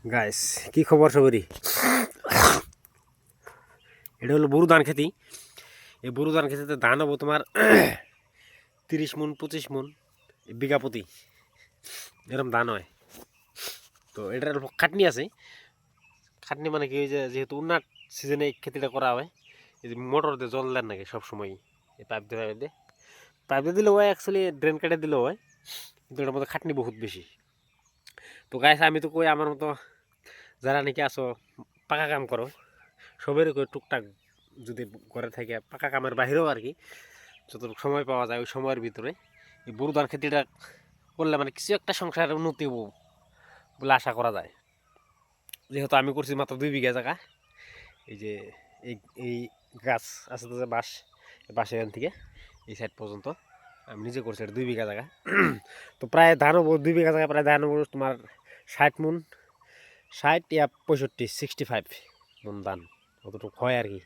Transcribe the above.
Guys কি খবর সবারই। এটা হলো বড়ু ধান খেতি। এই বড়ু ধান খেতিতে ধান হবো তোমার 30 মন 25 মন বিঘা প্রতি এরকম ধান হয়। তো এটার অল্প খাটনি আছে। খাটনি মানে কি, ওই যে যেহেতু উন্নত সিজনে এই খেতিটা করা হয়, এই যে মোটর দিয়ে জল দেন নাকি সবসময়, এই পাইপ দিয়ে দিলেও হয়, অ্যাকচুয়ালি ড্রেন কেটে দিলেও হয়, কিন্তু এটার মধ্যে খাটনি বহুত বেশি। তো গাইস আমি তো কই আমার মতো যারা নাকি আসো পাকা কাম করো, সবেরই কই টুকটাক যদি ঘরে থাকে পাকা কামের বাহিরেও আর কি যতটুকু সময় পাওয়া যায় ওই সময়ের ভিতরে এই বড় ধান খেতিটা করলে মানে কিছু একটা সংসারের উন্নতি হবো বলে আশা করা যায়। যেহেতু আমি করছি মাত্র 2 বিঘা জায়গা, এই যে এই এই গাছ আছে তো যে বাঁশ এখান থেকে এই সাইড পর্যন্ত আমি নিজে করছি, এটা 2 বিঘা জায়গা। তো প্রায় ধান হবো 2 বিঘা জায়গা, প্রায় ধান হবো তোমার 60 মন, 60 ইয়া 65 65 মন ধান অতটুকু হয় আর কি।